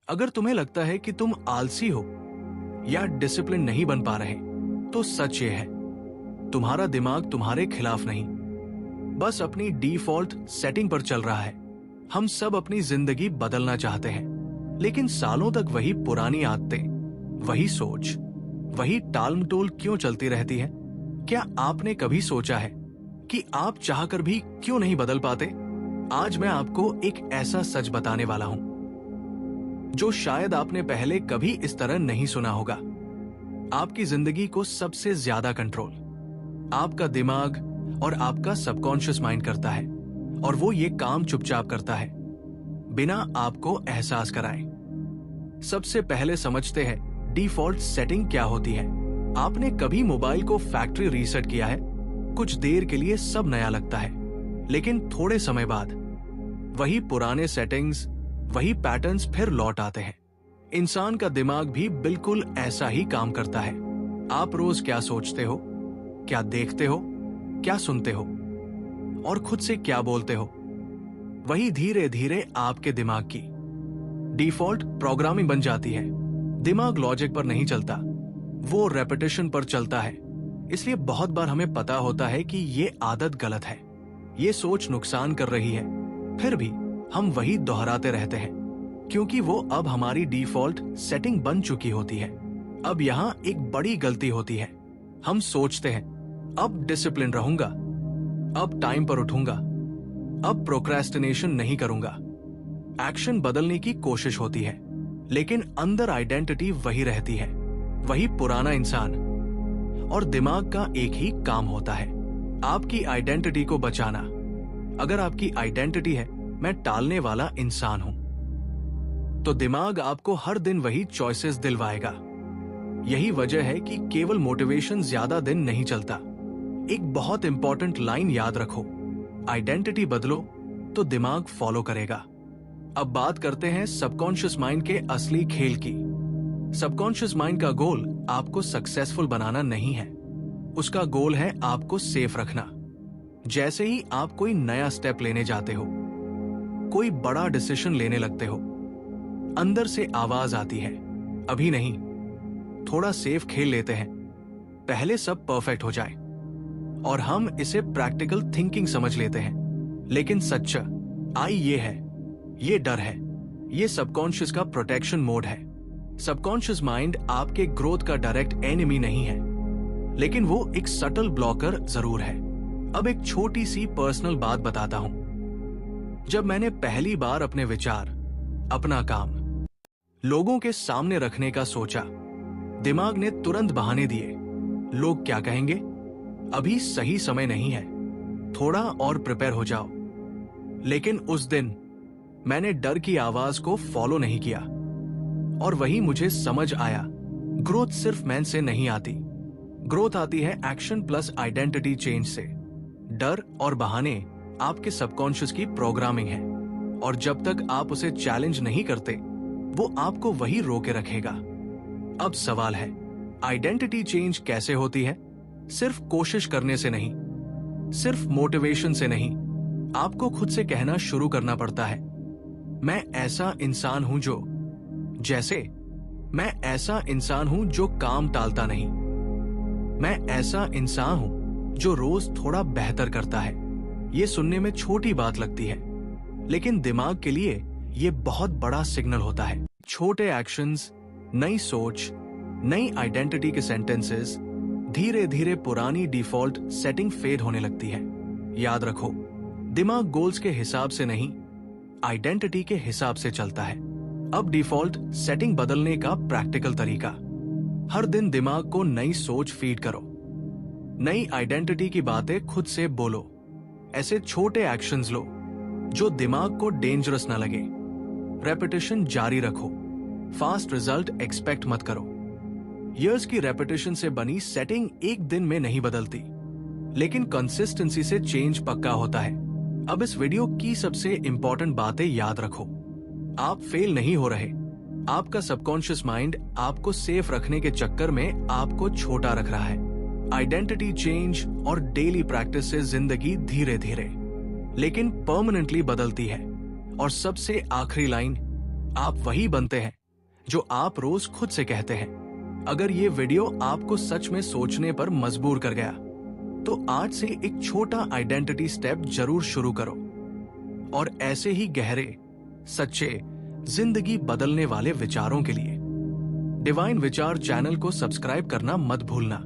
अगर तुम्हें लगता है कि तुम आलसी हो या डिसिप्लिन नहीं बन पा रहे, तो सच ये है, तुम्हारा दिमाग तुम्हारे खिलाफ नहीं, बस अपनी डिफॉल्ट सेटिंग पर चल रहा है। हम सब अपनी जिंदगी बदलना चाहते हैं, लेकिन सालों तक वही पुरानी आदतें, वही सोच, वही टाल मटोल क्यों चलती रहती है? क्या आपने कभी सोचा है कि आप चाहकर भी क्यों नहीं बदल पाते? आज मैं आपको एक ऐसा सच बताने वाला हूं जो शायद आपने पहले कभी इस तरह नहीं सुना होगा। आपकी जिंदगी को सबसे ज्यादा कंट्रोल आपका दिमाग और आपका सबकॉन्शियस माइंड करता है, और वो ये काम चुपचाप करता है बिना आपको एहसास कराए। सबसे पहले समझते हैं डिफॉल्ट सेटिंग क्या होती है। आपने कभी मोबाइल को फैक्ट्री रीसेट किया है? कुछ देर के लिए सब नया लगता है, लेकिन थोड़े समय बाद वही पुराने सेटिंग्स, वही पैटर्न्स फिर लौट आते हैं। इंसान का दिमाग भी बिल्कुल ऐसा ही काम करता है। आप रोज क्या सोचते हो, क्या देखते हो, क्या सुनते हो और खुद से क्या बोलते हो, वही धीरे धीरे आपके दिमाग की डिफॉल्ट प्रोग्रामिंग बन जाती है। दिमाग लॉजिक पर नहीं चलता, वो रेपिटेशन पर चलता है। इसलिए बहुत बार हमें पता होता है कि ये आदत गलत है, ये सोच नुकसान कर रही है, फिर भी हम वही दोहराते रहते हैं, क्योंकि वो अब हमारी डिफॉल्ट सेटिंग बन चुकी होती है। अब यहां एक बड़ी गलती होती है। हम सोचते हैं अब डिसिप्लिन रहूंगा, अब टाइम पर उठूंगा, अब प्रोक्रेस्टिनेशन नहीं करूंगा। एक्शन बदलने की कोशिश होती है, लेकिन अंदर आइडेंटिटी वही रहती है, वही पुराना इंसान। और दिमाग का एक ही काम होता है, आपकी आइडेंटिटी को बचाना। अगर आपकी आइडेंटिटी है मैं टालने वाला इंसान हूं, तो दिमाग आपको हर दिन वही चॉइसेस दिलवाएगा। यही वजह है कि केवल मोटिवेशन ज्यादा दिन नहीं चलता। एक बहुत इंपॉर्टेंट लाइन याद रखो, आइडेंटिटी बदलो तो दिमाग फॉलो करेगा। अब बात करते हैं सबकॉन्शियस माइंड के असली खेल की। सबकॉन्शियस माइंड का गोल आपको सक्सेसफुल बनाना नहीं है, उसका गोल है आपको सेफ रखना। जैसे ही आप कोई नया स्टेप लेने जाते हो, कोई बड़ा डिसीजन लेने लगते हो, अंदर से आवाज आती है, अभी नहीं, थोड़ा सेफ खेल लेते हैं, पहले सब परफेक्ट हो जाए। और हम इसे प्रैक्टिकल थिंकिंग समझ लेते हैं, लेकिन सच्चा आई ये है, ये डर है, ये सबकॉन्शियस का प्रोटेक्शन मोड है। सबकॉन्शियस माइंड आपके ग्रोथ का डायरेक्ट एनिमी नहीं है, लेकिन वो एक सटल ब्लॉकर जरूर है। अब एक छोटी सी पर्सनल बात बताता हूं। जब मैंने पहली बार अपने विचार, अपना काम लोगों के सामने रखने का सोचा, दिमाग ने तुरंत बहाने दिए। लोग क्या कहेंगे, अभी सही समय नहीं है, थोड़ा और प्रिपेयर हो जाओ। लेकिन उस दिन मैंने डर की आवाज को फॉलो नहीं किया, और वही मुझे समझ आया, ग्रोथ सिर्फ मैन से नहीं आती, ग्रोथ आती है एक्शन प्लस आइडेंटिटी चेंज से। डर और बहाने आपके सबकॉन्शियस की प्रोग्रामिंग है, और जब तक आप उसे चैलेंज नहीं करते, वो आपको वही रोके रखेगा। अब सवाल है, आइडेंटिटी चेंज कैसे होती है? सिर्फ कोशिश करने से नहीं, सिर्फ मोटिवेशन से नहीं, आपको खुद से कहना शुरू करना पड़ता है, मैं ऐसा इंसान हूं जो, जैसे मैं ऐसा इंसान हूं जो काम टालता नहीं, मैं ऐसा इंसान हूं जो रोज थोड़ा बेहतर करता है। ये सुनने में छोटी बात लगती है, लेकिन दिमाग के लिए ये बहुत बड़ा सिग्नल होता है। छोटे एक्शंस, नई सोच, नई आइडेंटिटी के सेंटेंसेस, धीरे धीरे पुरानी डिफॉल्ट सेटिंग फेड होने लगती है। याद रखो, दिमाग गोल्स के हिसाब से नहीं, आइडेंटिटी के हिसाब से चलता है। अब डिफॉल्ट सेटिंग बदलने का प्रैक्टिकल तरीका, हर दिन दिमाग को नई सोच फीड करो, नई आइडेंटिटी की बातें खुद से बोलो। ऐसे छोटे एक्शंस लो जो दिमाग को डेंजरस ना लगे। रेपिटेशन जारी रखो, फास्ट रिजल्ट एक्सपेक्ट मत करो। इयर्स की रेपिटेशन से बनी सेटिंग एक दिन में नहीं बदलती, लेकिन कंसिस्टेंसी से चेंज पक्का होता है। अब इस वीडियो की सबसे इंपॉर्टेंट बातें याद रखो, आप फेल नहीं हो रहे, आपका सबकॉन्शियस माइंड आपको सेफ रखने के चक्कर में आपको छोटा रख रहा है। आइडेंटिटी चेंज और डेली प्रैक्टिस से जिंदगी धीरे धीरे लेकिन परमानेंटली बदलती है। और सबसे आखिरी लाइन, आप वही बनते हैं जो आप रोज खुद से कहते हैं। अगर ये वीडियो आपको सच में सोचने पर मजबूर कर गया, तो आज से एक छोटा आइडेंटिटी स्टेप जरूर शुरू करो और ऐसे ही गहरे, सच्चे, जिंदगी बदलने वाले विचारों के लिए डिवाइन विचार चैनल को सब्सक्राइब करना मत भूलना।